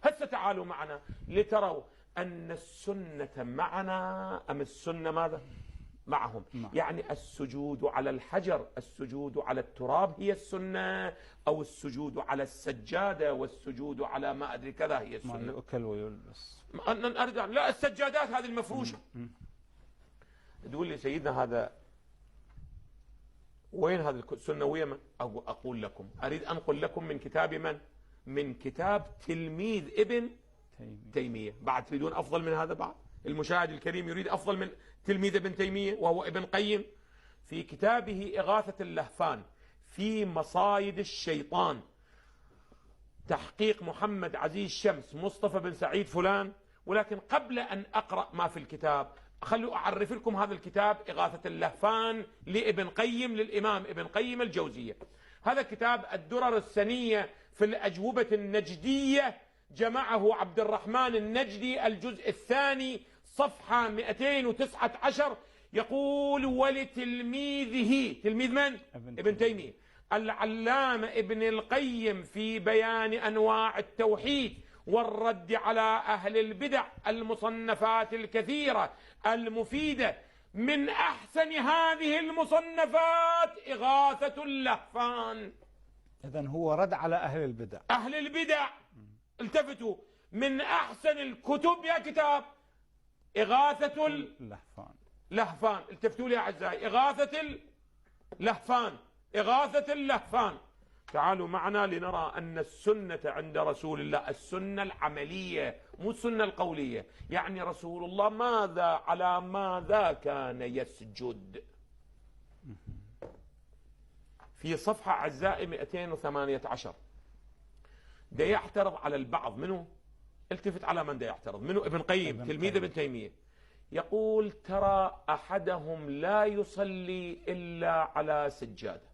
هسه تعالوا معنا لتروا أن السنة معنا أم السنة ماذا؟ معهم. يعني السجود على الحجر، السجود على التراب هي السنة، أو السجود على السجادة والسجود على ما أدري كذا هي السنة. ما يؤكل ويلبس. لا، السجادات هذه المفروشة. تقول لي سيدنا هذا وين هذه السنة وين؟ أقول لكم، أريد أنقل لكم من كتاب من؟ من كتاب تلميذ ابن تيمية. بعد تريدون أفضل من هذا؟ بعد المشاهد الكريم يريد أفضل من تلميذ ابن تيمية وهو ابن قيم؟ في كتابه إغاثة اللهفان في مصايد الشيطان، تحقيق محمد عزيز شمس، مصطفى بن سعيد فلان. ولكن قبل أن أقرأ ما في الكتاب خلوا أعرف لكم هذا الكتاب إغاثة اللهفان لابن قيم، للإمام ابن قيم الجوزية. هذا كتاب الدرر السنية في الأجوبة النجدية، جمعه عبد الرحمن النجدي، الجزء الثاني صفحة 219. يقول: ولتلميذه، تلميذ من؟ ابن تيمية، العلامة ابن القيم، في بيان أنواع التوحيد والرد على أهل البدع، المصنفات الكثيرة المفيدة. من أحسن هذه المصنفات إغاثة اللهفان. إذن هو رد على أهل البدع. أهل البدع، التفتوا، من أحسن الكتب يا كتاب إغاثة اللهفان. التفتوا لي يا أعزائي، إغاثة اللهفان، إغاثة اللهفان. تعالوا معنا لنرى أن السنة عند رسول الله السنة العملية مو السنة القولية. يعني رسول الله ماذا، على ماذا كان يسجد؟ في صفحة أعزائي 218 ده يعترض على البعض. منه؟ التفت على من ده يعترض منه؟ ابن قيم تلميذ ابن تيمية. يقول: ترى أحدهم لا يصلي إلا على سجادة.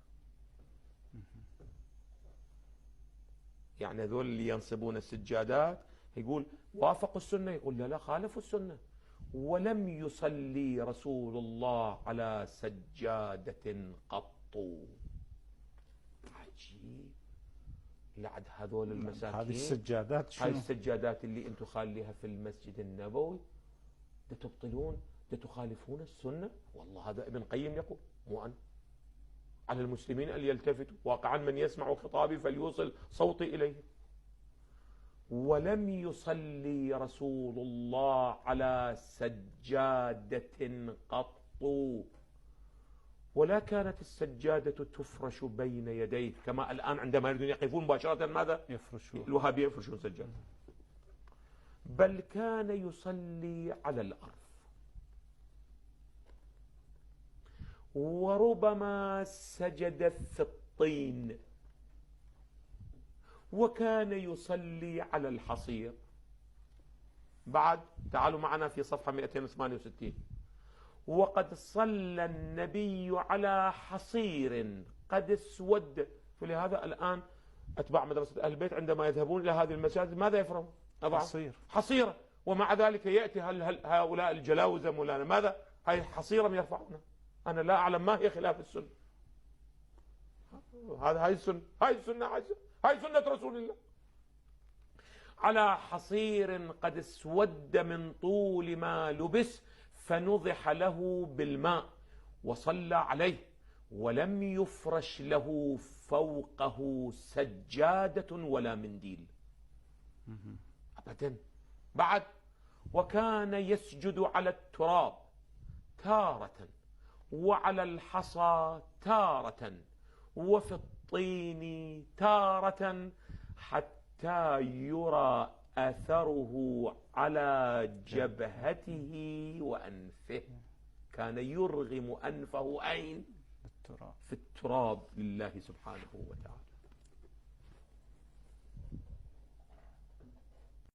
يعني هذول اللي ينصبون السجادات يقول وافقوا السنة، يقول لا خالفوا السنة. ولم يصلي رسول الله على سجادة قط. عجيب. لعد هذول المساكين، هذه السجادات شنو؟ هذه السجادات اللي انتم خاليها في المسجد النبوي، ده تبطلون، ده تخالفون السنة. والله هذا ابن قيم يقول، مو أنا. على المسلمين أن يلتفتوا، واقعا من يسمع خطابي فليوصل صوتي إليه. ولم يصلي رسول الله على سجادة قط، ولا كانت السجادة تفرش بين يديه كما الآن عندما يريدون يقفون مباشرة ماذا؟ يفرشون. الوهابية يفرشون سجادة. بل كان يصلي على الأرض، وربما سجد في الطين، وكان يصلي على الحصير. بعد تعالوا معنا في صفحة 268. وقد صلى النبي على حصير قد اسود. فلهذا الآن أتباع مدرسة أهل البيت عندما يذهبون إلى هذه المساجد ماذا يفرحون؟ حصيرة. ومع ذلك يأتي هؤلاء الجلاوزة مولانا ماذا؟ هاي حصيرة يرفعونها. أنا لا أعلم ما هي خلاف السنة. هاي السنة، هاي سنة رسول الله. على حصير قد اسود من طول ما لبس، فنضح له بالماء وصلى عليه، ولم يفرش له فوقه سجادة ولا منديل أبدا. بعد: وكان يسجد على التراب تارة، وعلى الحصى تارة، وفي الطين تارة، حتى يرى أثره على جبهته وأنفه. كان يرغم أنفه أين؟ في التراب لله سبحانه وتعالى.